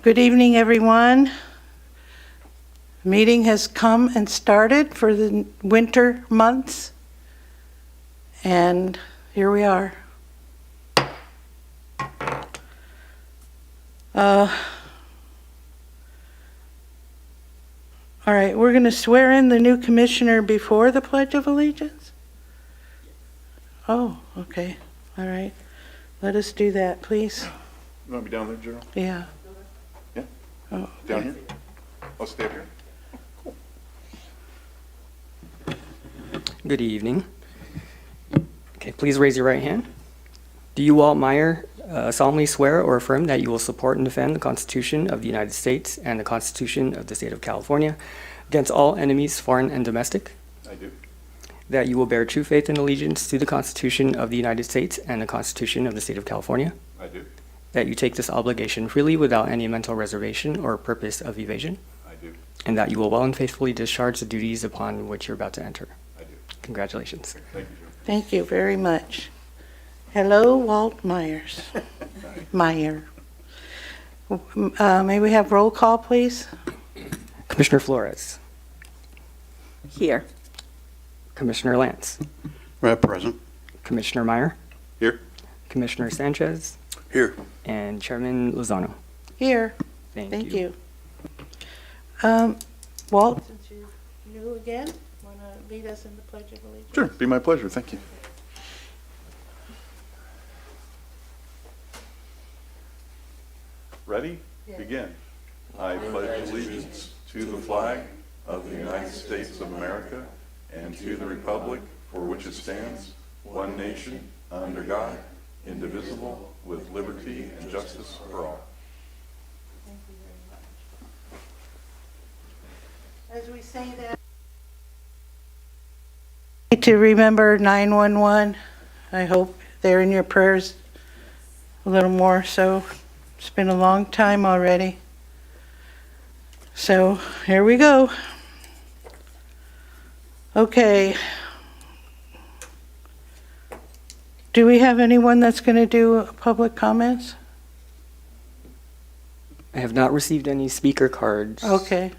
Good evening, everyone. Meeting has come and started for the winter months, and here we are. All right, we're going to swear in the new commissioner before the Pledge of Allegiance? Oh, okay. All right. Let us do that, please. You want me down there, Gerald? Yeah. Yeah? Oh, Down here? I'll stay up here. Good evening. Okay, please raise your right hand. Do you, Walt Meyer, solemnly swear or affirm that you will support and defend the Constitution of the United States and the Constitution of the State of California against all enemies, foreign and domestic? I do. That you will bear true faith and allegiance to the Constitution of the United States and the Constitution of the State of California? I do. That you take this obligation freely without any mental reservation or purpose of evasion? I do. And that you will well and faithfully discharge the duties upon which you're about to enter? I do. Congratulations. Thank you, Gerald. thank you very much. Hello, Walt Myers. Meyer. May we have roll call, please? Commissioner Flores. Here. Commissioner Lance. Present. Commissioner Meyer. Here? Commissioner Sanchez. Here. And Chairman Lozano. Here. Thank you. Walt, since you're new again, want to lead us in the Pledge of Allegiance? Sure, be my pleasure. Thank you. Ready? Begin. I pledge allegiance to the flag of the United States of America and to the republic for which it stands, one nation, under God, indivisible, with liberty and justice for all. Thank you very much. As we say that, to remember 911, I hope they're in your prayers a little more so. It's been a long time already. So here we go. Okay. Do we have anyone that's going to do public comments? I have not received any speaker cards. Okay.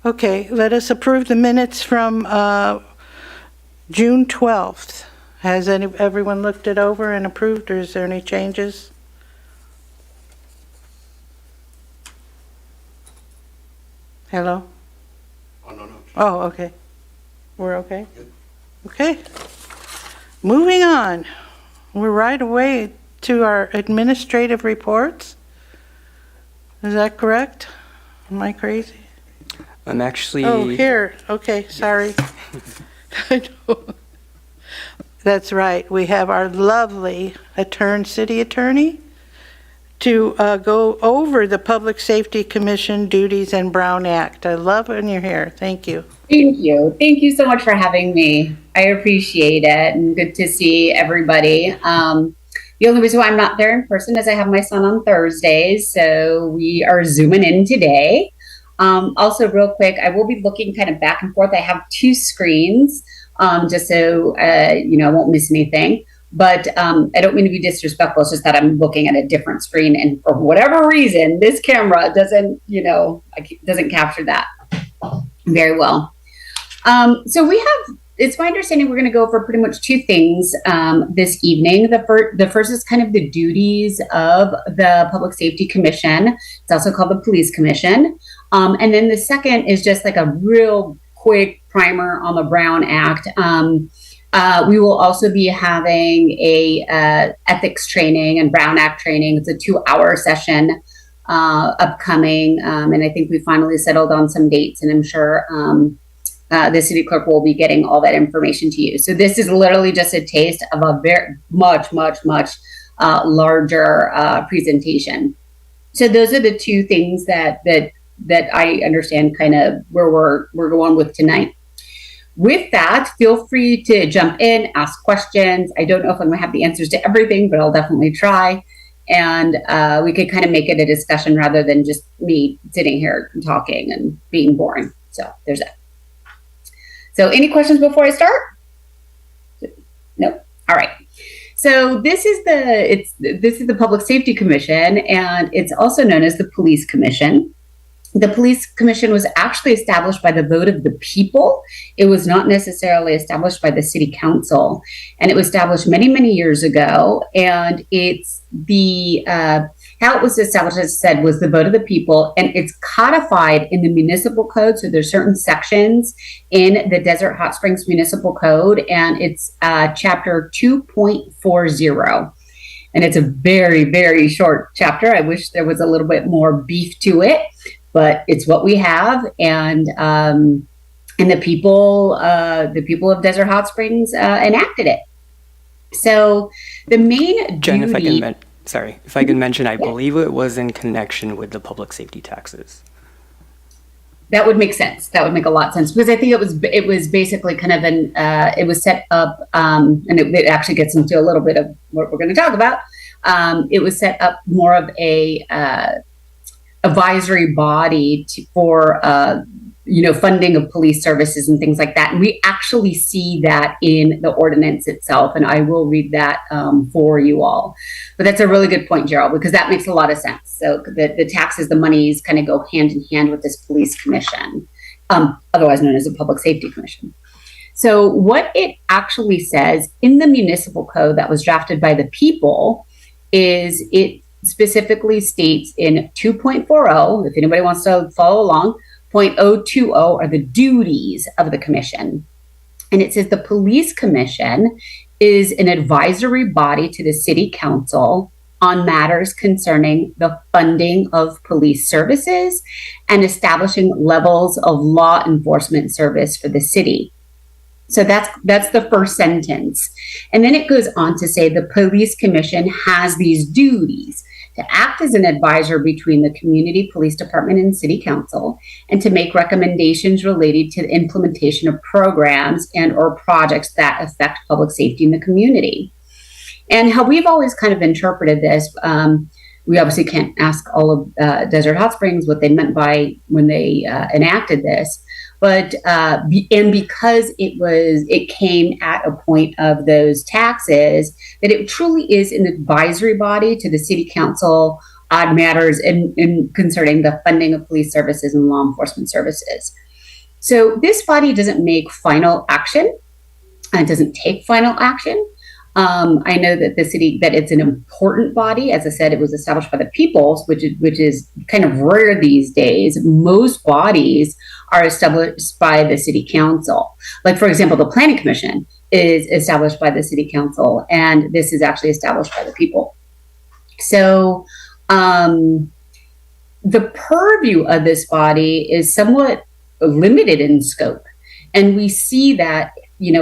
Okay, let us approve the minutes from June 12th. Has everyone looked it over and approved, or is there any changes? Hello? Oh, no. Oh, okay. We're okay? Okay. Moving on. We're right away to our administrative reports. Is that correct? Am I crazy? I'm actually... Oh, here. Okay, sorry. I know. That's right. We have our lovely city attorney to go over the Public Safety Commission duties and Brown Act. I love when you're here. Thank you. Thank you. Thank you so much for having me. I appreciate it, and good to see everybody. The only reason why I'm not there in person is I have my son on Thursdays, so we are Zooming in today. Also, real quick, I will be looking kind of back and forth. I have two screens, just so I won't miss anything. But I don't mean to be disrespectful. It's just that I'm looking at a different screen, and for whatever reason, this camera doesn't capture that very well. So we have. It's my understanding we're going to go over pretty much two things this evening. The first is kind of the duties of the Public Safety Commission. It's also called the Police Commission. And then the second is just like a real quick primer on the Brown Act. We will also be having a ethics training and Brown Act training. It's a 2-hour session upcoming. And I think we finally settled on some dates, and I'm sure the city clerk will be getting all that information to you. So this is literally just a taste of a very much larger presentation. So those are the two things that I understand kind of where we're going with tonight. With that, feel free to jump in, ask questions. I don't know if I'm going to have the answers to everything, but I'll definitely try. And we could kind of make it a discussion rather than just me sitting here talking and being boring. So there's that. So any questions before I start? No? All right. So this is the Public Safety Commission, and it's also known as the Police Commission. The Police Commission was actually established by the vote of the people. It was not necessarily established by the City Council, and it was established many, many years ago. And it's how it was established, as I said, was the vote of the people, and it's codified in the municipal code. So there's certain sections in the Desert Hot Springs Municipal Code, and it's chapter 2.40. And it's a very, very short chapter. I wish there was a little bit more beef to it, but it's what we have. And the people of Desert Hot Springs enacted it. So the main Jen, duty. if I can mention, I believe it was in connection with the public safety taxes. That would make sense. That would make a lot of sense, because I think it was basically kind of it was set up, and it actually gets into a little bit of what we're going to talk about. It was set up more of a advisory body for funding of police services and things like that. And we actually see that in the ordinance itself, and I will read that for you all. But that's a really good point, Gerald, because that makes a lot of sense. So the taxes, the monies kind of go hand in hand with this police commission, otherwise known as the Public Safety Commission. So what it actually says in the municipal code that was drafted by the people is it specifically states in 2.40, if anybody wants to follow along, 0.020 are the duties of the commission. And it says the police commission is an advisory body to the city council on matters concerning the funding of police services and establishing levels of law enforcement service for the city. So that's the first sentence. And then it goes on to say the police commission has these duties to act as an advisor between the community police department and city council, and to make recommendations related to the implementation of programs and or projects that affect public safety in the community. And how we've always kind of interpreted this, we obviously can't ask all of Desert Hot Springs what they meant by when they enacted this, but and because it came at a point of those taxes, that it truly is an advisory body to the city council on matters in concerning the funding of police services and law enforcement services. So this body doesn't make final action. It doesn't take final action. I know that that it's an important body. As I said, it was established by the people, which is kind of rare these days. Most bodies are established by the city council. Like, for example, the planning commission is established by the city council, and this is actually established by the people. So the purview of this body is somewhat limited in scope. And we see that,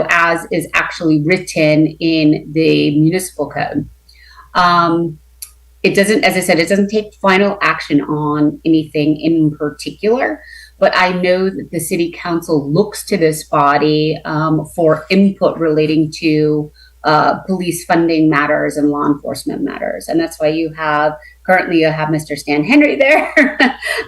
as is actually written in the municipal code. It doesn't, as I said, it doesn't take final action on anything in particular, but I know that the city council looks to this body for input relating to police funding matters and law enforcement matters. And that's why currently you have Mr. Stan Henry there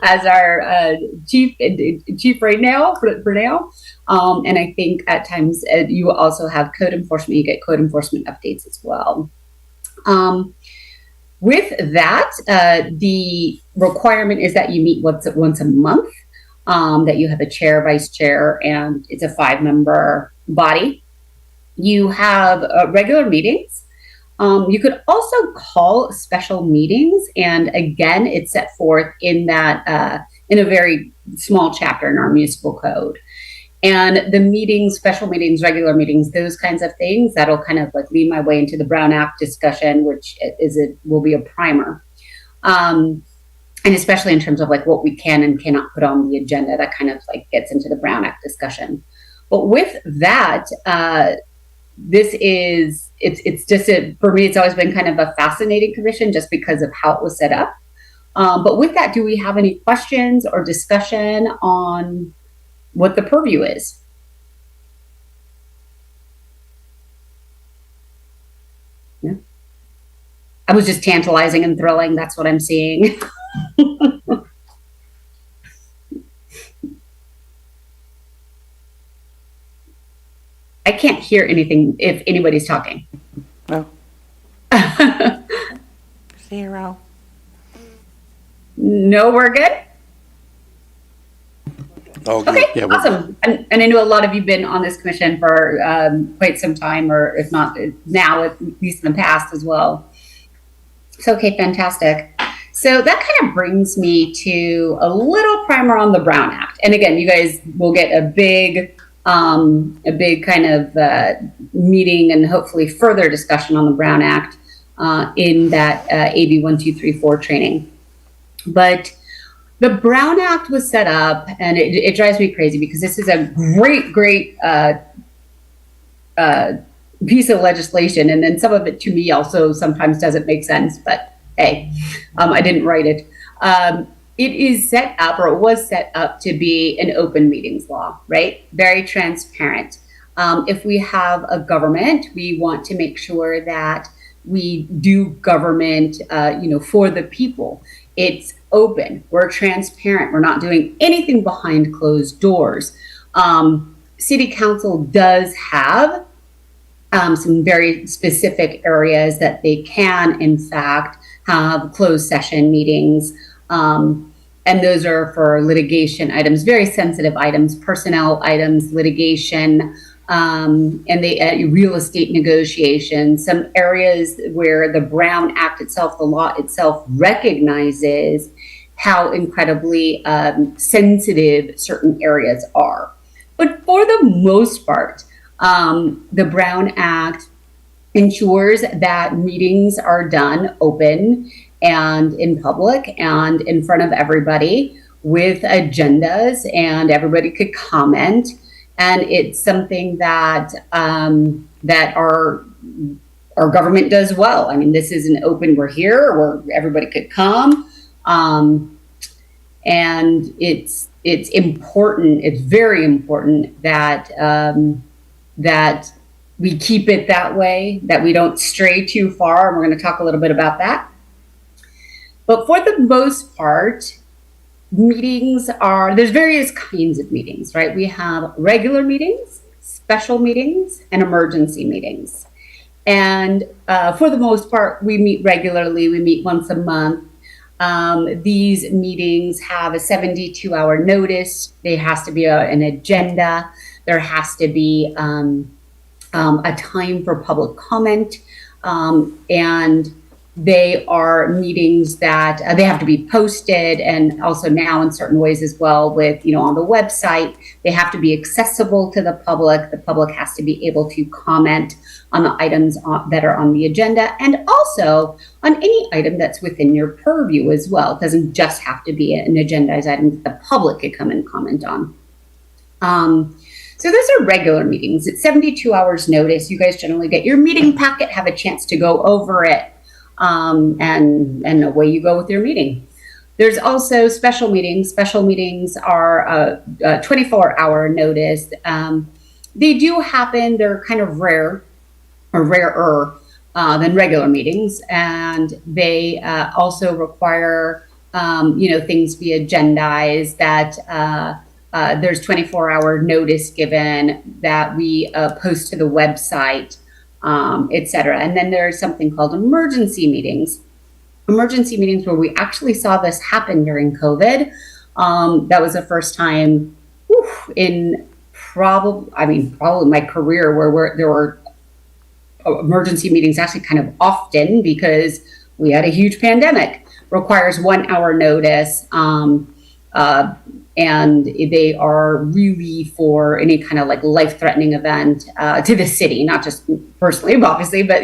as our chief right now, for now. And I think at times you also have code enforcement. You get code enforcement updates as well. With that, the requirement is that you meet once a month, that you have a chair, vice chair, and it's a 5-member body. You have regular meetings. You could also call special meetings, and again, it's set forth in that in a very small chapter in our municipal code. And the meetings, special meetings, regular meetings, those kinds of things, that'll kind of like lead my way into the Brown Act discussion, which will be a primer. And especially in terms of like what we can and cannot put on the agenda, that kind of like gets into the Brown Act discussion. But with that, it's just for me, it's always been kind of a fascinating commission just because of how it was set up. But with that, do we have any questions or discussion on what the purview is? Yeah. I was just tantalizing and thrilling. That's what I'm seeing. I can't hear anything if anybody's talking. No. 0. No, we're good? Oh, good. Okay, Yeah, we're good. awesome. And I know a lot of you've been on this commission for quite some time, or if not now, at least in the past as well. So, okay, fantastic. So that kind of brings me to a little primer on the Brown Act. And again, you guys will get a big kind of meeting and hopefully further discussion on the Brown Act in that AB 1234 training. But the Brown Act was set up, and it drives me crazy because this is a great piece of legislation, and then some of it to me also sometimes doesn't make sense, but hey, I didn't write it. It is set up, or it was set up to be an open meetings law, right? Very transparent. If we have a government, we want to make sure that we do government, for the people. It's open. We're transparent. We're not doing anything behind closed doors. City Council does have some very specific areas that they can, in fact, have closed session meetings. And those are for litigation items, very sensitive items, personnel items, litigation, and they real estate negotiations, some areas where the Brown Act itself, the law itself, recognizes how incredibly sensitive certain areas are. But for the most part, the Brown Act ensures that meetings are done open and in public and in front of everybody with agendas, and everybody could comment. And it's something that that our government does well. I mean, this is an open, we're here, where everybody could come. And it's important, it's very important that that we keep it that way, that we don't stray too far. And we're going to talk a little bit about that. But for the most part, meetings there's various kinds of meetings, right? We have regular meetings, special meetings, and emergency meetings. And for the most part, we meet regularly. We meet once a month. These meetings have a 72-hour notice. There has to be an agenda. There has to be a time for public comment. And they are meetings that they have to be posted, and also now in certain ways as well with, on the website, they have to be accessible to the public. The public has to be able to comment on the items that are on the agenda, and also on any item that's within your purview as well. It doesn't just have to be an agendized item that the public could come and comment on. So those are regular meetings. It's 72 hours notice. You guys generally get your meeting packet, have a chance to go over it, and away you go with your meeting. There's also special meetings. Special meetings are a 24-hour notice. They do happen. They're kind of rare, or rarer than regular meetings, and they also require things be agendized, that there's 24-hour notice given, that we post to the website, et cetera. And then there's something called emergency meetings. Emergency meetings where we actually saw this happen during COVID. That was the first time in probably my career where there were emergency meetings actually kind of often, because we had a huge pandemic. Requires 1 hour notice. And they are really for any kind of like life-threatening event to the city, not just personally, obviously, but,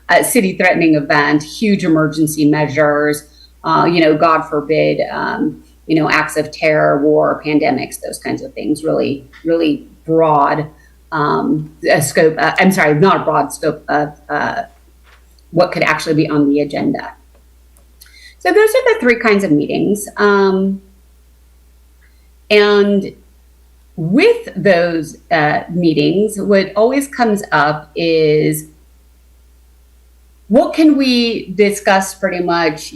a city-threatening event, huge emergency measures, God forbid, acts of terror, war, pandemics, those kinds of things, really, really broad scope. Not a broad scope of what could actually be on the agenda. So those are the three kinds of meetings. And with those meetings, what always comes up is, what can we discuss pretty much,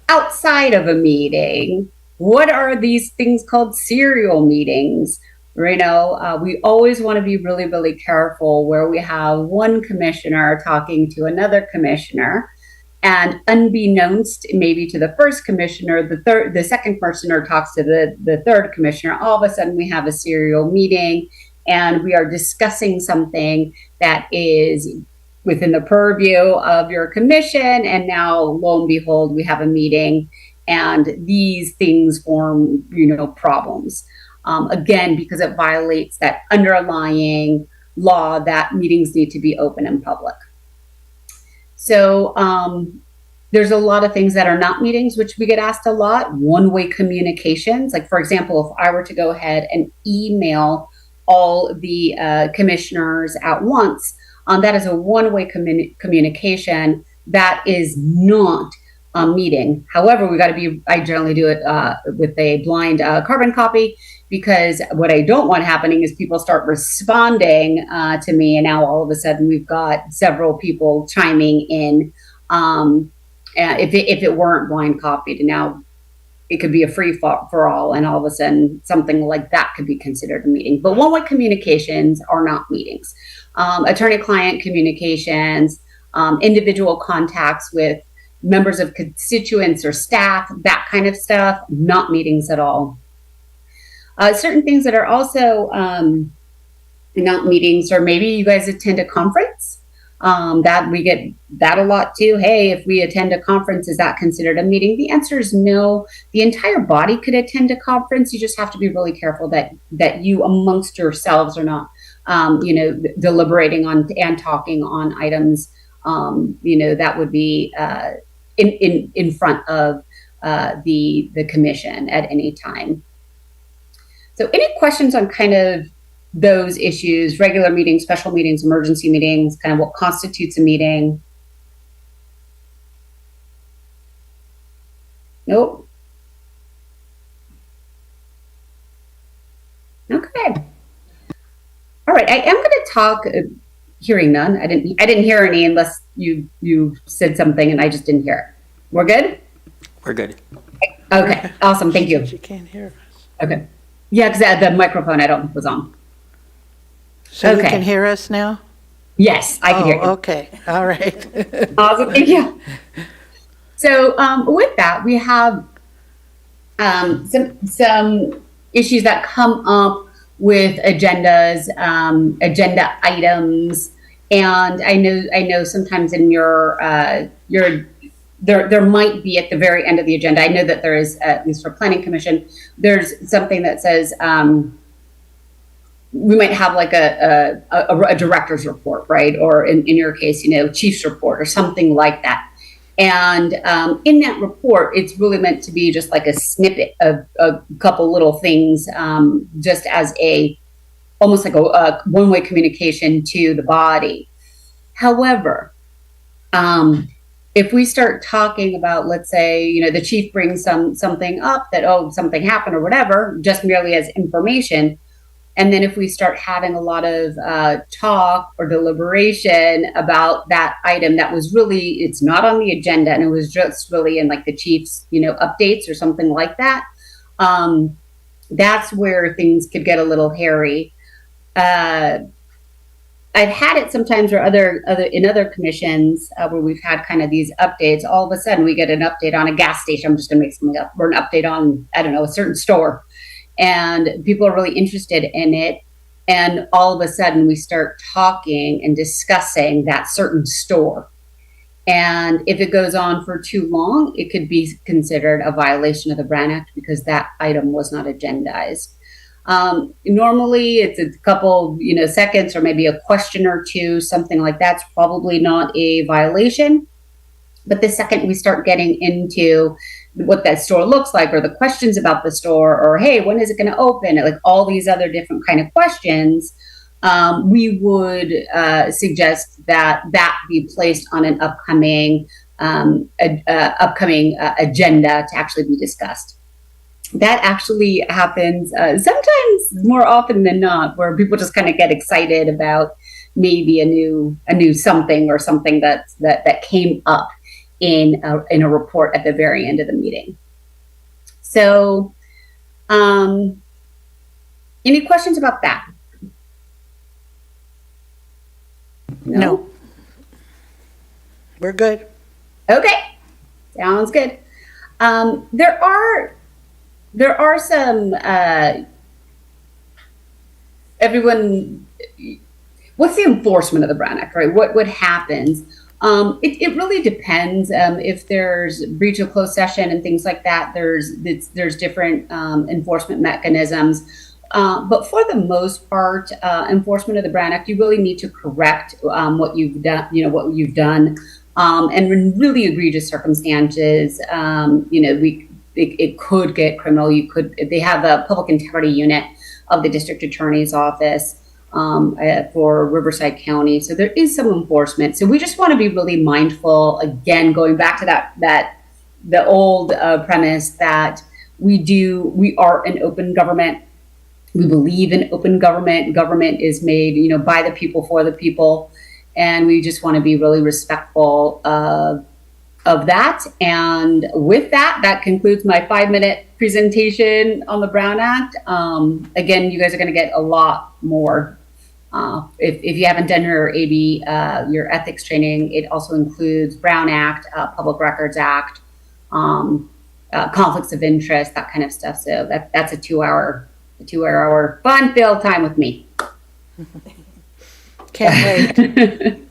outside of a meeting? What are these things called serial meetings? We always want to be really, really careful where we have one commissioner talking to another commissioner, and unbeknownst maybe to the first commissioner, the second commissioner talks to the third commissioner. All of a sudden, we have a serial meeting, and we are discussing something that is within the purview of your commission. And now, lo and behold, we have a meeting, and these things form, problems. Again, because it violates that underlying law that meetings need to be open and public. So there's a lot of things that are not meetings, which we get asked a lot. One-way communications. Like, for example, if I were to go ahead and email all the commissioners at once, that is a one-way communication. That is not a meeting. However, I generally do it with a blind carbon copy, because what I don't want happening is people start responding to me, and now all of a sudden we've got several people chiming in. If it weren't blind copied, and now it could be a free for all, and all of a sudden something like that could be considered a meeting. But one-way communications are not meetings. Attorney-client communications, individual contacts with members of constituents or staff, that kind of stuff, not meetings at all. Certain things that are also not meetings, or maybe you guys attend a conference. That we get that a lot too. Hey, if we attend a conference, is that considered a meeting? The answer is no. The entire body could attend a conference. You just have to be really careful that you amongst yourselves are not, deliberating on and talking on items, that would be in front of the commission at any time. So any questions on kind of those issues, regular meetings, special meetings, emergency meetings, kind of what constitutes a meeting? Nope. Okay. All right, I am going to talk, hearing none. I didn't hear any unless you said something and I just didn't hear it. We're good? We're good. Okay, awesome, thank you. She can't hear us. Okay. Yeah, because the microphone I don't think was on. So you Okay. can hear us now? Yes, I can hear you. Okay, all right. Awesome, thank you. So with that, we have some issues that come up with agendas, agenda items, and I know sometimes in your there might be at the very end of the agenda. I know that there is, at least for Planning Commission, there's something that says we might have like a director's report, right? Or in your case, chief's report or something like that. And in that report, it's really meant to be just like a snippet of a couple little things, just as almost like a one-way communication to the body. However, if we start talking about, let's say, the chief brings something up that, something happened or whatever, just merely as information. And then if we start having a lot of talk or deliberation about that item that was really, it's not on the agenda, and it was just really in like the chief's, updates or something like that, that's where things could get a little hairy. I've had it sometimes where in other commissions where we've had kind of these updates. All of a sudden, we get an update on a gas station. I'm just going to make something up, or an update on, I don't know, a certain store. And people are really interested in it. And all of a sudden we start talking and discussing that certain store. And if it goes on for too long, it could be considered a violation of the Brand Act because that item was not agendized. Normally it's a couple, seconds or maybe a question or two, something like that's probably not a violation. But the second we start getting into what that store looks like, or the questions about the store, or hey, when is it going to open? Like all these other different kind of questions, we would suggest that be placed on an upcoming agenda to actually be discussed. That actually happens sometimes more often than not, where people just kind of get excited about maybe a new something or something that came up in a report at the very end of the meeting. So Any questions about that? No. We're good. Okay, sounds good. There are some everyone. What's the enforcement of the Brown Act, right? What happens? It really depends. If there's breach of closed session and things like that, there's different enforcement mechanisms. But for the most part, enforcement of the Brown Act, you really need to correct what you've done. And in really egregious circumstances, it could get criminal. They have a public integrity unit of the district attorney's office for Riverside County. So there is some enforcement. So we just want to be really mindful, again, going back to the old premise that we are an open government. We believe in open government. Government is made, by the people, for the people. And we just want to be really respectful of that. And with that, that concludes my 5-minute presentation on the Brown Act. Again, you guys are going to get a lot more. If you haven't done your your ethics training, it also includes Brown Act, Public Records Act, conflicts of interest, that kind of stuff. So that's a 2-hour fun-filled time with me. Can't wait.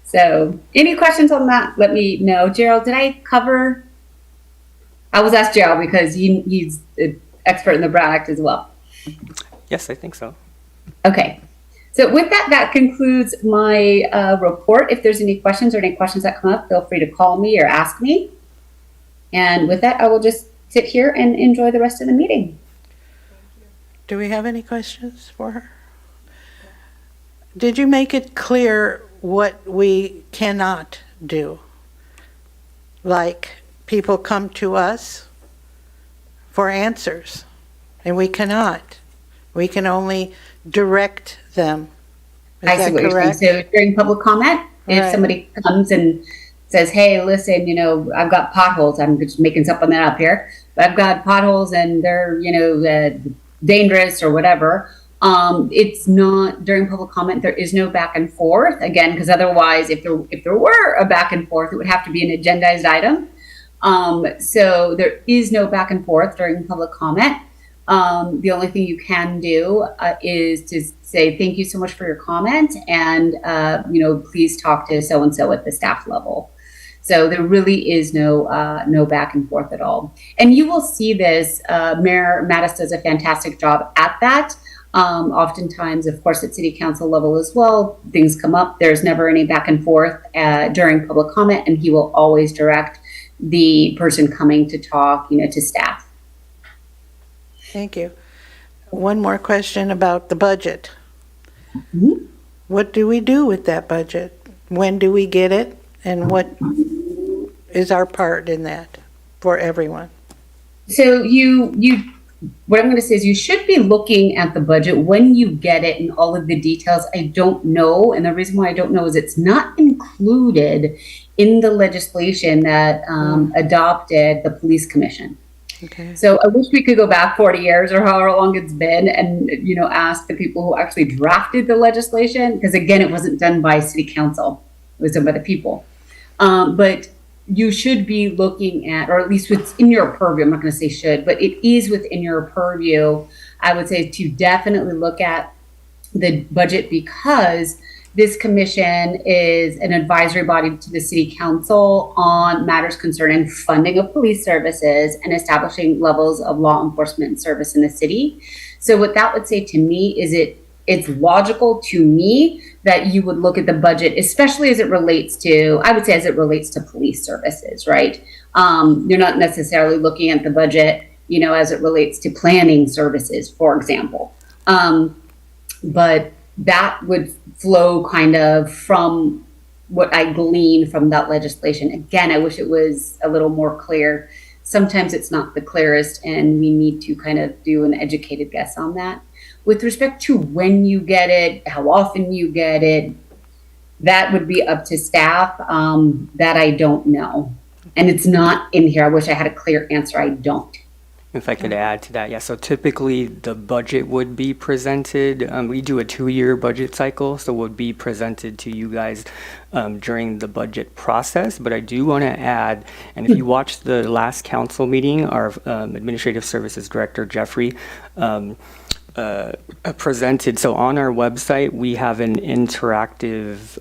So any questions on that, let me know. Gerald, did I cover? I was asked Gerald because he's an expert in the Brown Act as well. Yes, I think so. Okay. So with that, that concludes my report. If there's any questions that come up, feel free to call me or ask me. And with that, I will just sit here and enjoy the rest of the meeting. Do we have any questions for her? Did you make it clear what we cannot do? Like, people come to us for answers, and we cannot. We can only direct them. Is I see that what correct? you're saying. So during public comment, if Right. somebody comes and says, hey, listen, I've got potholes. I'm just making something up here. But I've got potholes and they're, dangerous or whatever. It's not during public comment. There is no back and forth again, because otherwise, if there were a back and forth, it would have to be an agendized item. So there is no back and forth during public comment. The only thing you can do is to say thank you so much for your comment, and please talk to so and so at the staff level. So there really is no back and forth at all. And you will see this. Mayor Mattis does a fantastic job at that. Oftentimes, of course, at city council level as well, things come up. There's never any back and forth during public comment, and he will always direct the person coming to talk, to staff. Thank you. One more question about the budget. Mhm. What do we do with that budget? When do we get it? And what is our part in that for everyone? So what I'm going to say is you should be looking at the budget when you get it and all of the details. I don't know. And the reason why I don't know is it's not included in the legislation that adopted the police commission. Okay. So I wish we could go back 40 years or however long it's been and, ask the people who actually drafted the legislation, because again, it wasn't done by city council. It was done by the people. But you should be looking at, or at least what's in your purview, I'm not going to say should, but it is within your purview, I would say, to definitely look at the budget, because this commission is an advisory body to the city council on matters concerning funding of police services and establishing levels of law enforcement service in the city. So what that would say to me is it's logical to me that you would look at the budget, especially as it relates to, I would say, as it relates to police services, right? You're not necessarily looking at the budget, as it relates to planning services, for example. But that would flow kind of from what I glean from that legislation. Again, I wish it was a little more clear. Sometimes it's not the clearest, and we need to kind of do an educated guess on that. With respect to when you get it, how often you get it, that would be up to staff. That I don't know. And it's not in here. I wish I had a clear answer. I don't. If I could add to that, yeah, so typically the budget would be presented, we do a 2-year budget cycle, so would be presented to you guys during the budget process. But I do want to add, and if you watched the last council meeting, our Administrative Services Director, Jeffrey, presented, so on our website, we have an interactive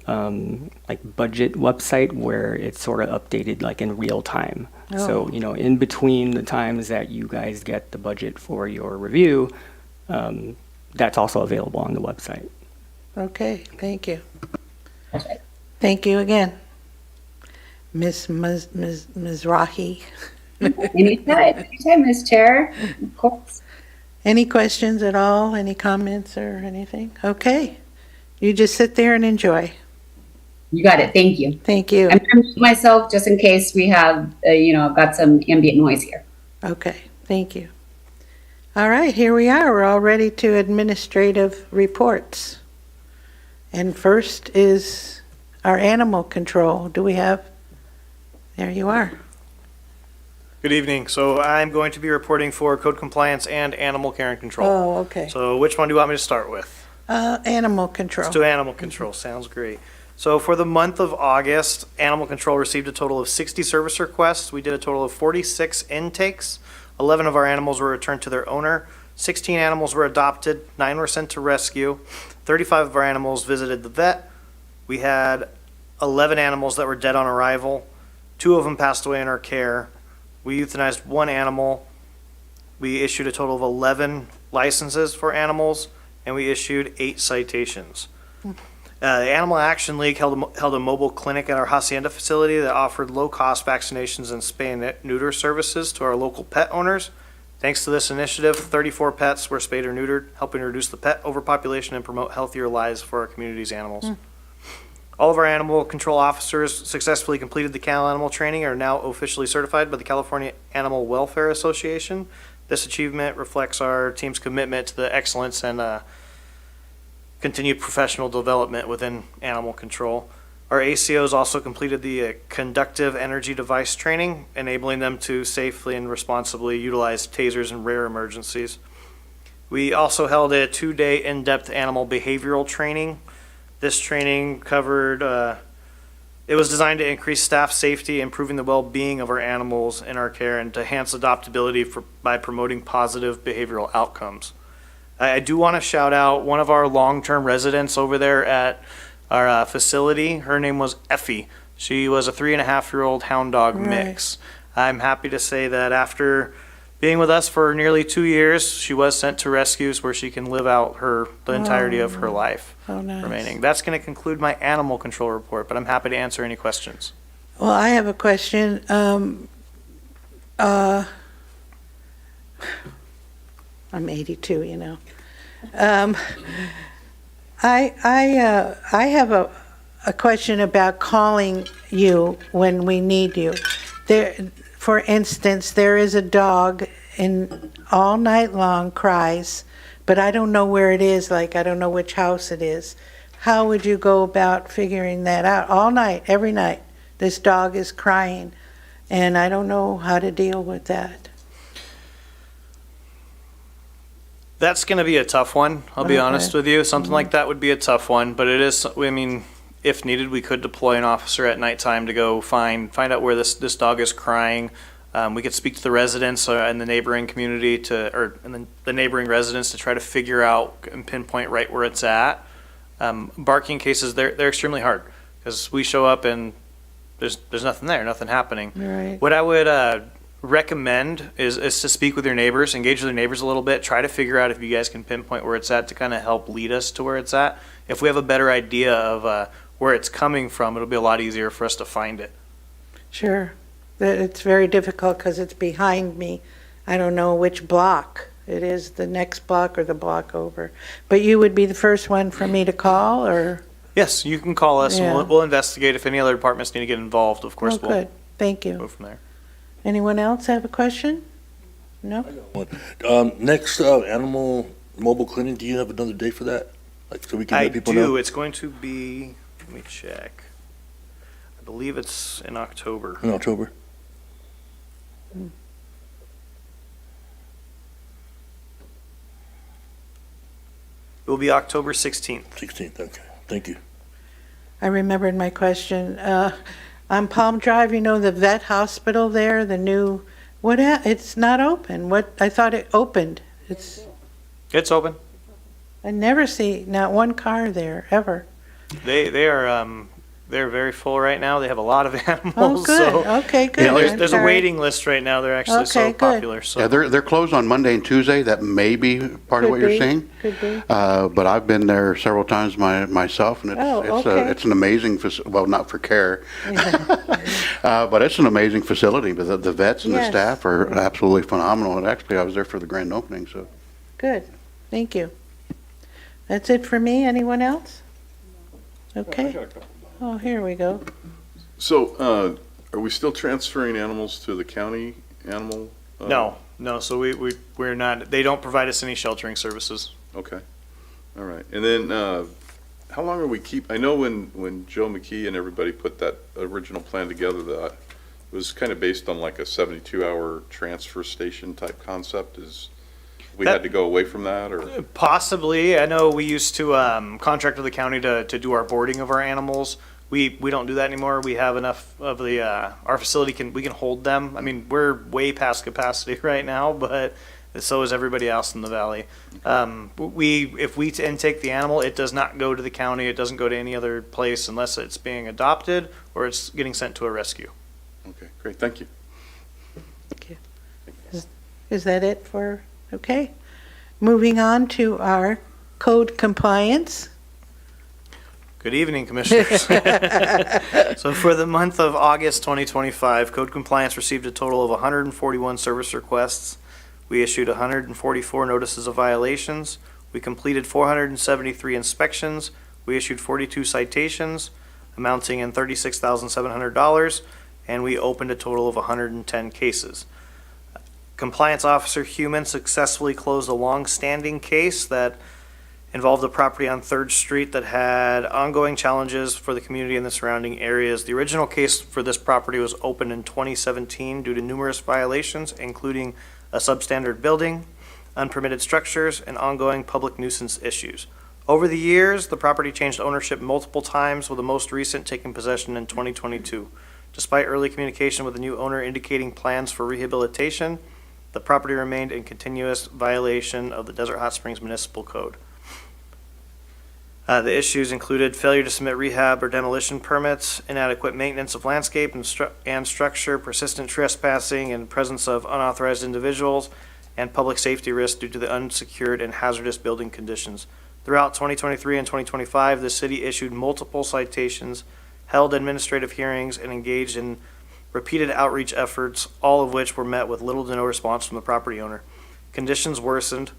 like budget website where it's sort of updated like in real time. So, Oh. you know, in between the times that you guys get the budget for your review, that's also available on the website. Okay, thank you. Thank you again. Ms. Mizrahi. Anytime, Ms. Chair. Of course. Any questions at all? Any comments or anything? Okay. You just sit there and enjoy. You got it. Thank you. Thank you. I'm going to mute myself just in case we have, got some ambient noise here. Okay, thank you. All right, here we are. We're all ready to administrative reports. And first is our animal control. Do we have? There you are. Good evening. So I'm going to be reporting for code compliance and animal care and control. Oh, okay. So which one do you want me to start with? Animal control. Let's do animal control. Sounds great. So for the month of August, animal control received a total of 60 service requests. We did a total of 46 intakes. 11 of our animals were returned to their owner. 16 animals were adopted. 9 were sent to rescue. 35 of our animals visited the vet. We had 11 animals that were dead on arrival. 2 of them passed away in our care. We euthanized 1 animal. We issued a total of 11 licenses for animals, and we issued 8 citations. The Animal Action League held a mobile clinic at our Hacienda facility that offered low-cost vaccinations and spay and neuter services to our local pet owners. Thanks to this initiative, 34 pets were spayed or neutered, helping reduce the pet overpopulation and promote healthier lives for our community's animals. All of our animal control officers successfully completed the Cal Animal training and are now officially certified by the California Animal Welfare Association. This achievement reflects our team's commitment to the excellence and continued professional development within animal control. Our ACOs also completed the conductive energy device training, enabling them to safely and responsibly utilize tasers in rare emergencies. We also held a 2-day in-depth animal behavioral training. This training covered, it was designed to increase staff safety, improving the well-being of our animals in our care, and to enhance adoptability by promoting positive behavioral outcomes. I do want to shout out one of our long-term residents over there at our facility. Her name was Effie. She was a 3.5-year-old hound dog mix. I'm happy to say that after being with us for nearly 2 years, she was sent to rescues where she can live out the entirety of her life remaining. That's going to conclude my animal control report, but I'm happy to answer any questions. Well, I have a question. I'm 82, you know. I have a question about calling you when we need you. There, for instance, there is a dog in all night long cries, but I don't know where it is. Like, I don't know which house it is. How would you go about figuring that out? All night, every night, this dog is crying, and I don't know how to deal with that. That's going to be a tough one, I'll be Okay. honest with you. Something like that would be a tough one, but it is, I mean, if needed, we could deploy an officer at nighttime to go find out where this dog is crying. We could speak to the residents and the neighboring community and the neighboring residents to try to figure out and pinpoint right where it's at. Barking cases, they're extremely hard because we show up and there's nothing there, nothing happening. Right. What I would recommend is to speak with your neighbors, engage with your neighbors a little bit, try to figure out if you guys can pinpoint where it's at to kind of help lead us to where it's at. If we have a better idea of where it's coming from, it'll be a lot easier for us to find it. Sure. It's very difficult because it's behind me. I don't know which block it is, the next block or the block over. But you would be the first one for me to call, or? Yes, you can call us and Yeah. we'll investigate. If any other departments need to get involved, of course, Oh, we'll good. Thank you. go from there. Anyone else have a question? No? Next, animal mobile clinic, do you have another day for that? Like, so we can I let people do. know? It's going to be, let me check. I believe it's in October. In October? will be October 16th. 16th, okay. Thank you. I remembered my question. On Palm Drive, you know, the vet hospital there, the new, it's not open. I thought it opened. It's open. I never see, not one car there, ever. They're very full right now. They have a lot of Oh, animals. good, So okay, good. Yeah, there's a All right. waiting list right now. They're actually so Okay, good. popular. So Yeah, they're closed on Monday and Tuesday. That may be part of what Could you're be, saying. Could be. But I've been there several times myself, and Oh, okay. it's an amazing, well, not for care, but it's an amazing facility. But the vets and the Yes. staff are absolutely phenomenal. And actually, I was there for the grand opening, so. Good, thank you. That's it for me. Anyone else? Okay. Oh, here we go. So, are we still transferring animals to the county animal? no. So we're not. They don't provide us any sheltering services. Okay, all right. And then, how long are we I know when Joe McKee and everybody put that original plan together, that it was kind of based on like a 72-hour transfer station type concept. We had to go away from that, or? Possibly. I know we used to contract with the county to do our boarding of our animals. We don't do that anymore. We have enough of the our facility we can hold them. I mean, we're way past capacity right now, but so is everybody else in the valley. If we intake the animal, it does not go to the county. It doesn't go to any other place unless it's being adopted or it's getting sent to a rescue. Okay, great, thank you. Is that it for, okay. Moving on to our code compliance. Good evening, Commissioners. So for the month of August 2025, Code Compliance received a total of 141 service requests. We issued 144 notices of violations. We completed 473 inspections. We issued 42 citations amounting in $36,700, and we opened a total of 110 cases. Compliance Officer Human successfully closed a long-standing case that involved a property on 3rd Street that had ongoing challenges for the community and the surrounding areas. The original case for this property was opened in 2017 due to numerous violations, including a substandard building, unpermitted structures, and ongoing public nuisance issues. Over the years, the property changed ownership multiple times, with the most recent taking possession in 2022. Despite early communication with the new owner indicating plans for rehabilitation, the property remained in continuous violation of the Desert Hot Springs Municipal Code. The issues included failure to submit rehab or demolition permits, inadequate maintenance of landscape and structure, persistent trespassing, and presence of unauthorized individuals, and public safety risks due to the unsecured and hazardous building conditions. Throughout 2023 and 2025, the city issued multiple citations, held administrative hearings, and engaged in repeated outreach efforts, all of which were met with little to no response from the property owner. Conditions worsened.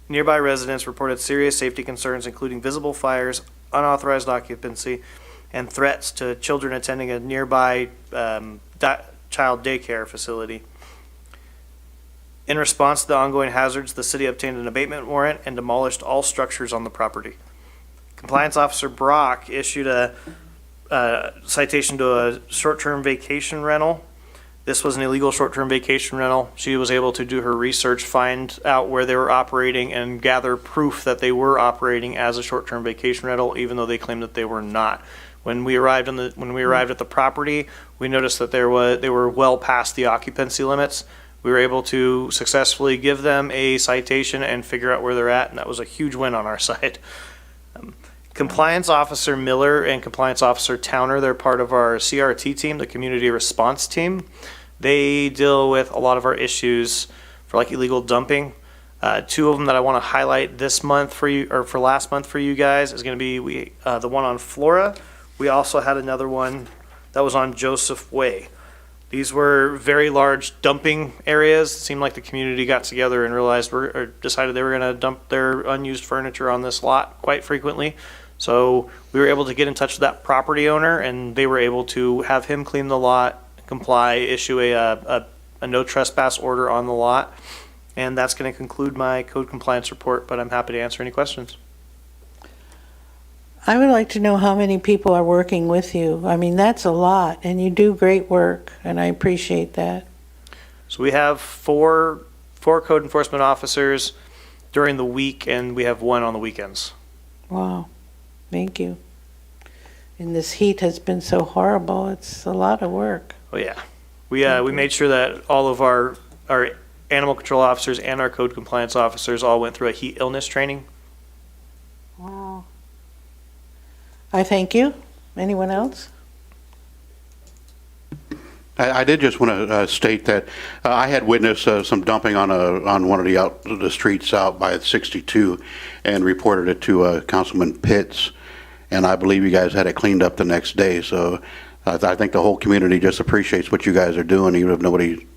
Nearby residents reported serious safety concerns, including visible fires, unauthorized occupancy, and threats to children attending a nearby child daycare facility. In response to the ongoing hazards, the city obtained an abatement warrant and demolished all structures on the property. Compliance Officer Brock issued a citation to a short-term vacation rental. This was an illegal short-term vacation rental. She was able to do her research, find out where they were operating, and gather proof that they were operating as a short-term vacation rental, even though they claimed that they were not. When we arrived at the property, we noticed that they were well past the occupancy limits. We were able to successfully give them a citation and figure out where they're at, and that was a huge win on our side. Compliance Officer Miller and Compliance Officer Towner, they're part of our CRT team, the Community Response Team. They deal with a lot of our issues for like illegal dumping. Two of them that I want to highlight this month for you, or for last month for you guys, is going to be the one on Flora. We also had another one that was on Joseph Way. These were very large dumping areas. It seemed like the community got together and realized decided they were going to dump their unused furniture on this lot quite frequently. So we were able to get in touch with that property owner, and they were able to have him clean the lot, comply, issue a no trespass order on the lot. And that's going to conclude my code compliance report, but I'm happy to answer any questions. I would like to know how many people are working with you. I mean, that's a lot, and you do great work, and I appreciate that. So we have four code enforcement officers, during the week, and we have one on the weekends. Wow, thank you. And this heat has been so horrible, it's a lot of work. Oh, yeah. We made sure that all of our animal control officers and our code compliance officers all went through a heat illness training. Wow. I thank you. Anyone else? I did just want to state that I had witnessed some dumping on one of the streets out by 62 and reported it to Councilman Pitts, and I believe you guys had it cleaned up the next day. So I think the whole community just appreciates what you guys are doing, even if nobody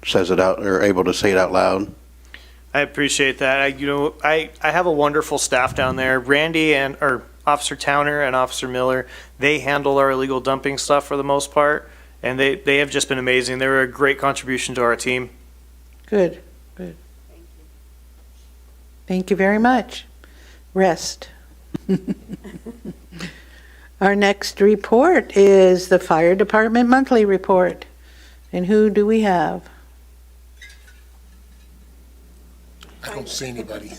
says it out or able to say it out loud. I appreciate that. I have a wonderful staff down there. Randy or Officer Towner and Officer Miller, they handle our illegal dumping stuff for the most part, and they have just been amazing. They're a great contribution to our team. Good, good. Thank you very much. Rest. Our next report is the Fire Department Monthly Report. And who do we have? I don't see anybody.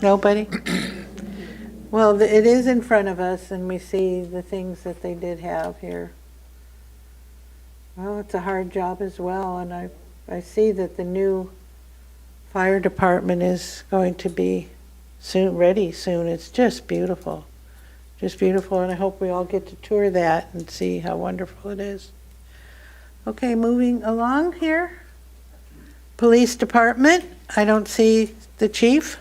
Nobody? Well, it is in front of us, and we see the things that they did have here. Well, it's a hard job as well, and I see that the new fire department is going to be ready soon. It's just beautiful. Just beautiful, and I hope we all get to tour that and see how wonderful it is. Okay, moving along here. Police Department, I don't see the chief.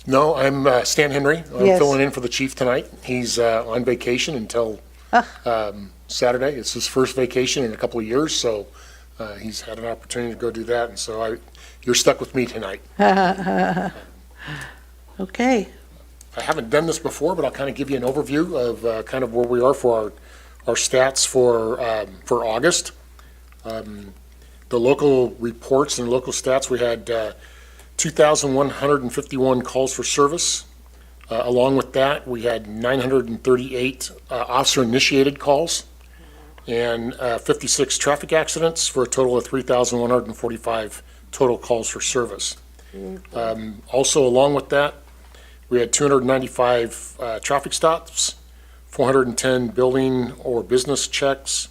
No, I'm Stan Henry. I'm Yes. filling in for the chief tonight. He's on vacation until Saturday. It's his first vacation in a couple of years, so he's had an opportunity to go do that, and so you're stuck with me tonight. Okay, I haven't done this before, but I'll kind of give you an overview of kind of where we are for our stats for August. The local reports and local stats, we had 2,151 calls for service. Along with that, we had 938 officer-initiated calls and 56 traffic accidents for a total of 3,145 total calls for service. Also, along with that, we had 295 traffic stops, 410 building or business checks,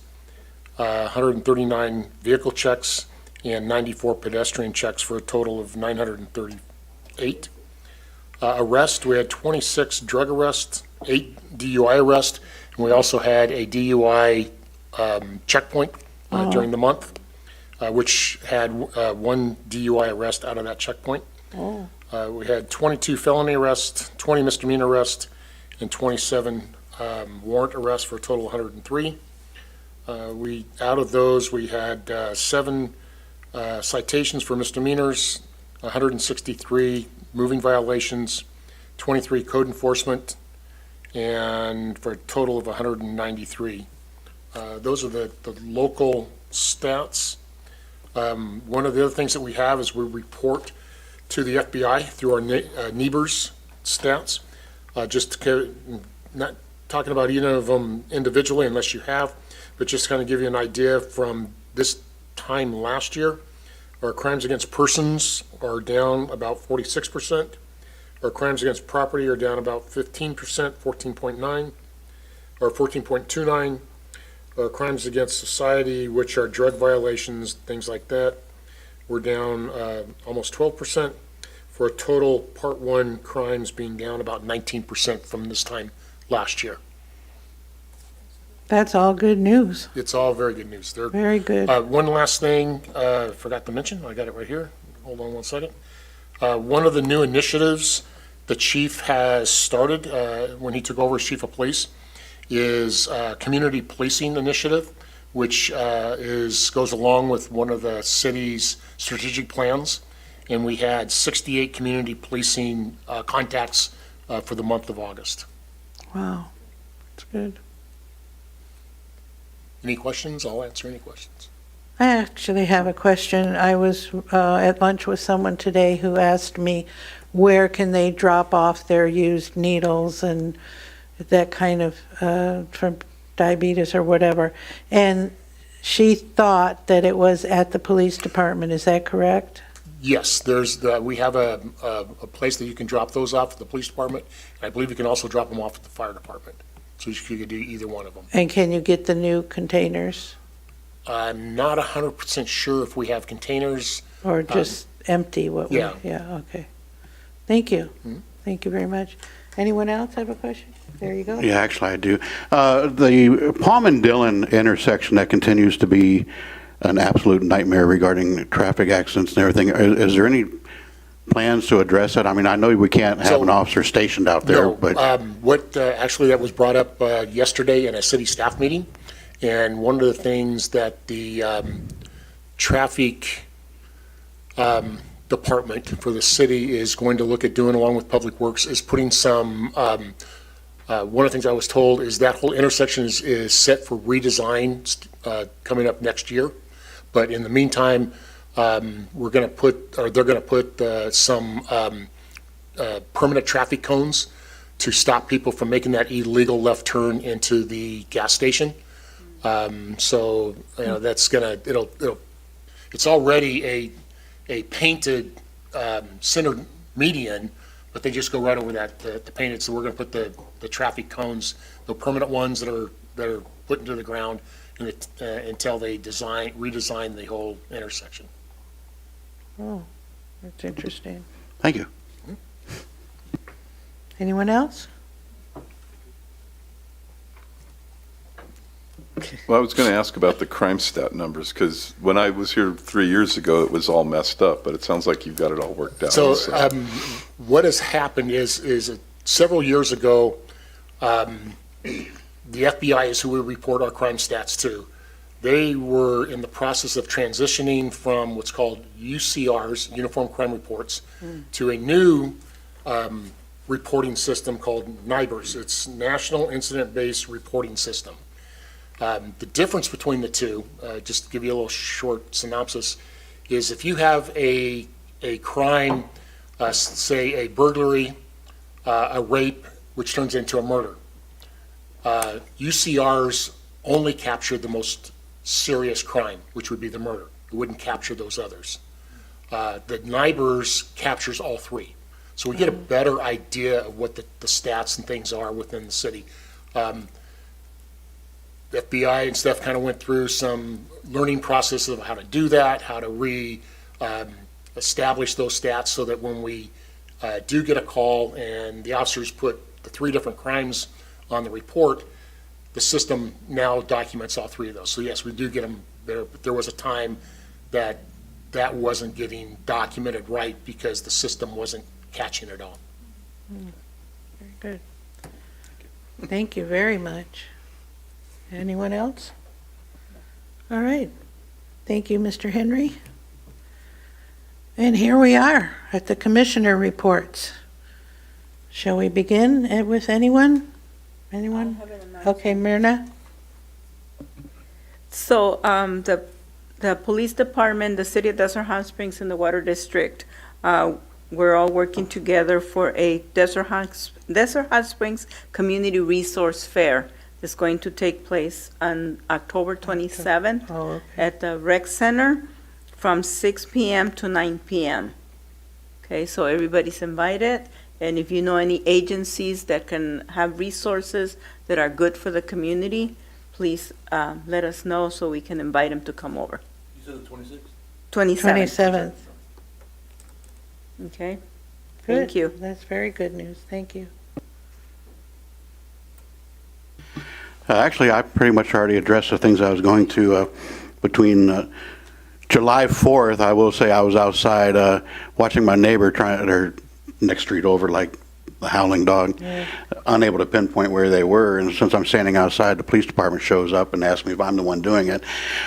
139 vehicle checks, and 94 pedestrian checks for a total of 938. Arrests, we had 26 drug arrests, 8 DUI arrests, and we also had a DUI checkpoint during the month, which had 1 DUI arrest out of that checkpoint. We had 22 felony arrests, 20 misdemeanor arrests, and 27 warrant arrests for a total of 103. Out of those, we had 7 citations for misdemeanors, 163 moving violations, 23 code enforcement, and for a total of 193. Those are the local stats. One of the other things that we have is we report to the FBI through our NEBRS stats. Not talking about either of them individually unless you have, but just kind of give you an idea from this time last year. Our crimes against persons are down about 46%. Our crimes against property are down about 15%, 14.9, or 14.29. Our crimes against society, which are drug violations, things like that, we're down almost 12%, for a total Part 1 crimes being down about 19% from this time last year. that's all good news. It's all very good news. Very good. One last thing, forgot to mention, I got it right here. Hold on one second. One of the new initiatives the chief has started when he took over as chief of police is Community Policing Initiative, which goes along with one of the city's strategic plans. And we had 68 community policing contacts for the month of August. Wow, that's good. Any questions? I'll answer any questions. I actually have a question. I was at lunch with someone today who asked me where can they drop off their used needles and that kind of from diabetes or whatever. And she thought that it was at the police department. Is that correct? Yes, we have a place that you can drop those off at the police department, and I believe you can also drop them off at the fire department. So you could do either one of them. And can you get the new containers I'm not 100% sure if we have containers. or just empty what we? yeah. Yeah, okay. Thank you. Mhm. Thank you very much. Anyone else have a question? There you go. Yeah, actually, I do. The Palm and Dillon intersection, that continues to be an absolute nightmare regarding traffic accidents and everything. Is there any plans to address it? I mean, I know we can't have an officer stationed out there, No, but actually, that was brought up yesterday in a city staff meeting, and one of the things that the traffic department for the city is going to look at doing along with Public Works is putting some, one of the things I was told is that whole intersection is set for redesign coming up next year. But in the meantime, they're going to put some permanent traffic cones to stop people from making that illegal left turn into the gas station. So, that's it's already a painted center median, but they just go right over that, the painted. So we're going to put the traffic cones, the permanent ones that are put into the ground until they redesign the whole intersection. Oh, that's interesting. thank you. Anyone else? Well, I was going to ask about the crime stat numbers, because when I was here 3 years ago, it was all messed up, but it sounds like you've got it all worked out. So what has happened is several years ago, the FBI is who we report our crime stats to. They were in the process of transitioning from what's called UCRs, Uniform Crime Reports, to a new reporting system called NIBRS. It's National Incident-Based Reporting System. The difference between the two, just to give you a little short synopsis, is if you have a crime, say a burglary, a rape, which turns into a murder, UCRs only capture the most serious crime, which would be the murder. It wouldn't capture those others. The NIBRS captures all three. So we get a better idea of what the stats and things are within the city. The FBI and stuff kind of went through some learning process of how to do that, how to establish those stats so that when we do get a call and the officers put the three different crimes on the report, the system now documents all three of those. So yes, we do get them there, but there was a time that wasn't getting documented right because the system wasn't catching it all. Very good. Thank you very much. Anyone else? All right. Thank you, Mr. Henry. And here we are at the commissioner reports. Shall we begin with anyone? Anyone? Okay, Myrna? So the police department, the city of Desert Hot Springs, and the water district, we're all working together for a Desert Hot Springs Community Resource Fair. It's going to take place on October 27th Oh, okay. at the rec center from 6 p.m. to 9 p.m. Okay, so everybody's invited. And if you know any agencies that can have resources that are good for the community, please let us know so we can invite them to come over. You said the 26th? 27th. 27th. Okay, Good. thank you. That's very good news. Thank you. Actually, I pretty much already addressed the things I was going to. Between July 4th, I will say I was outside watching my neighbor or next street over, like the howling dog, unable to pinpoint where they were. And since I'm standing outside, the police department shows up and asks me if I'm the one doing it.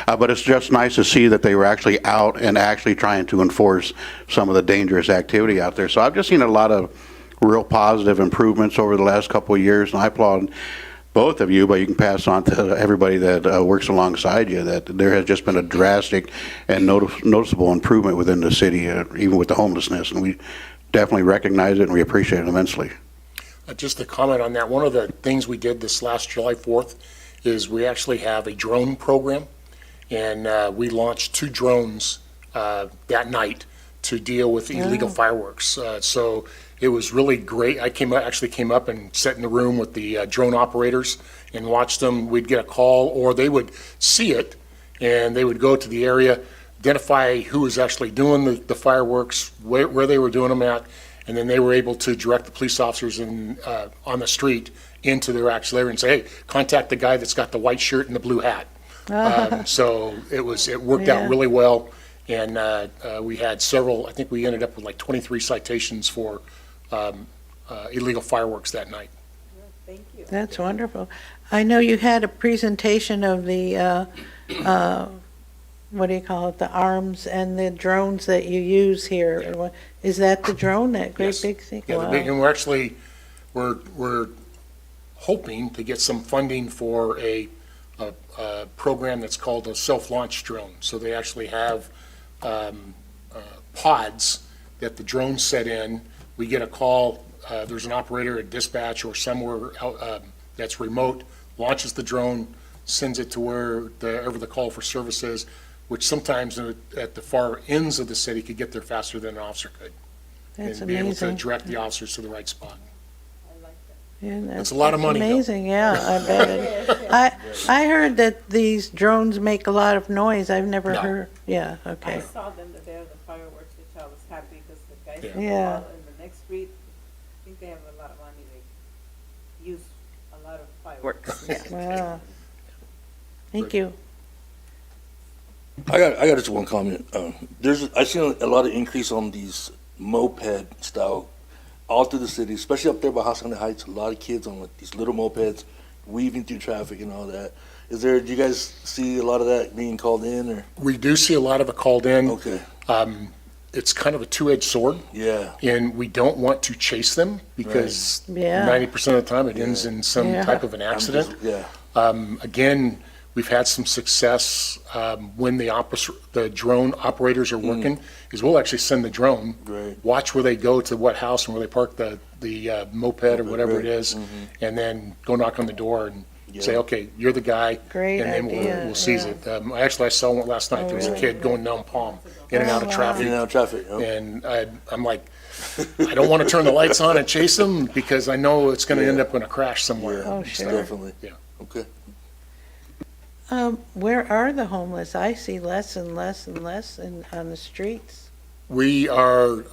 But it's just nice to see that they were actually out and actually trying to enforce some of the dangerous activity out there. So I've just seen a lot of real positive improvements over the last couple of years, and I applaud both of you, but you can pass on to everybody that works alongside you that there has just been a drastic and noticeable improvement within the city, even with the homelessness, and we definitely recognize it and we appreciate it immensely. Just to comment on that, one of the things we did this last July 4th is we actually have a drone program, and we launched 2 drones that night to deal with illegal fireworks. So it was really great. I actually came up and sat in the room with the drone operators and watched them. We'd get a call, or they would see it, and they would go to the area, identify who was actually doing the fireworks, where they were doing them at, and then they were able to direct the police officers on the street into their actual area and say, hey, contact the guy that's got the white shirt and the blue hat. So it worked out really well, and we had several, I think we ended up with like 23 citations for illegal fireworks that night. Thank you. That's wonderful. I know you had a presentation of the, what do you call it, the arms and the drones that you use here. Is that the drone, that great Yes. big thing? Yeah, Wow. and we're actually, we're hoping to get some funding for a program that's called a self-launch drone. So they actually have pods that the drones set in. We get a call, there's an operator at dispatch or somewhere out, that's remote, launches the drone, sends it to wherever the call for service is, which sometimes at the far ends of the city could get there faster than an officer could. That's And be able to amazing. direct the officers to the right spot. Yeah, That's a lot of money, though. Amazing, yeah, I bet it. I heard that these drones make a lot of noise. I've never No. heard, yeah, I okay. saw them the day of the fireworks, which I was happy because the guys Yeah. in Yeah. the next street, I think they have a lot of money. They use a lot of fireworks. Wow. Thank you. I got just one comment. I've seen a lot of increase on these moped style all through the city, especially up there by Hacienda Heights. A lot of kids on like these little mopeds weaving through traffic and all that. Do you guys see a lot of that being called in, or? We do see a lot of it called in. Okay, It's kind of a two-edged sword, yeah, and we don't want to chase them because Yeah. 90% of the time it ends in some Yeah. type of an accident. yeah, Again, we've had some success when the drone operators are working, is we'll actually send the drone, right, watch where they go to what house and where they park the moped or whatever it is, and then go knock on the door and say, Yeah. okay, you're the guy. Great And then idea, we'll seize yeah. it. Actually, I saw one last night. Oh, There was a really? kid going down Palm, in and out of Oh, wow. in traffic. and out of traffic. Yep. And I'm like, I don't want to turn the lights on and chase them because I know it's going to end up in a crash somewhere. Oh, Yeah, sure. definitely. Yeah. Okay. Where are the homeless? I see less and less and less on the streets. We are,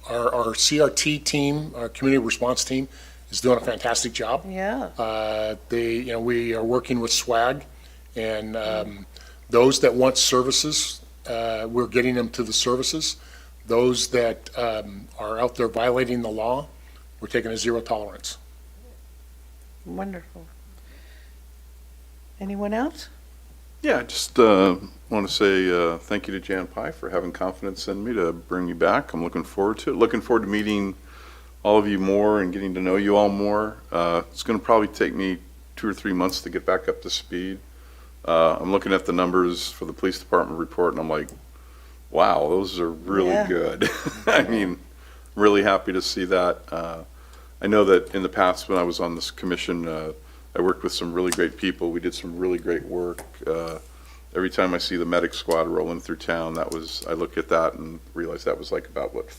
our CRT team, our community response team, is doing a fantastic job. Yeah, We are working with SWAG, and those that want services, we're getting them to the services. Those that are out there violating the law, we're taking a zero tolerance. wonderful. Anyone else? Yeah, I just want to say thank you to Jan Pye for having confidence in me to bring me back. I'm looking forward to it. Looking forward to meeting all of you more and getting to know you all more. It's going to probably take me 2 or 3 months to get back up to speed. I'm looking at the numbers for the police department report, and I'm like, wow, those are really Yeah. good. I mean, really happy to see that. I know that in the past when I was on this commission, I worked with some really great people. We did some really great work. Every time I see the medic squad rolling through town, I look at that and realize that was like about, what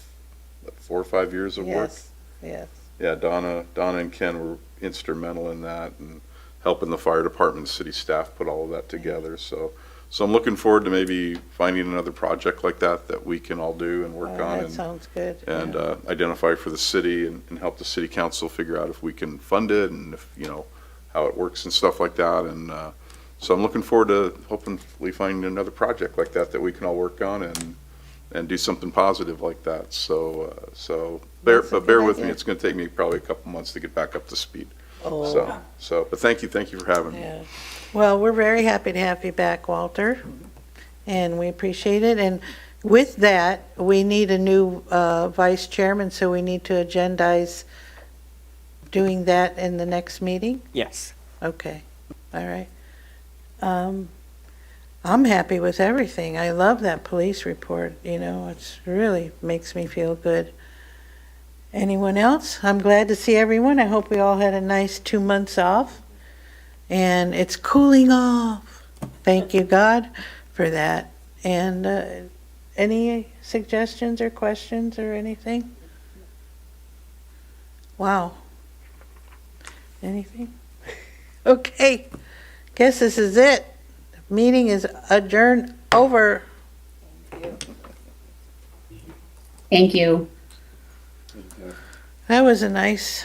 4 or 5 years of work? Yes, yes. Yeah, Donna and Ken were instrumental in that and helping the fire department, city staff put all of that together. So I'm looking forward to maybe finding another project like that we can all do and work Oh, on. that and sounds good. and yeah. identify for the city and help the city council figure out if we can fund it and if, how it works and stuff like that. And so I'm looking forward to hopefully finding another project like that we can all work on and do something positive like that. So bear That's a with good me. idea. It's going to take me probably a couple months to get back up to speed. Oh, But thank you for having me. yeah. Well, we're very happy to have you back, Walter, and we appreciate it. And with that, we need a new vice chairman, so we need to agendize doing that in the next meeting? Yes. Okay, all right. I'm happy with everything. I love that police report, it's really makes me feel good. Anyone else? I'm glad to see everyone. I hope we all had a nice 2 months off. And it's cooling off. Thank you, God, for that. And Any suggestions or questions or anything? Wow. Anything? Okay, guess this is it. Meeting is adjourned over. Thank you. That was a nice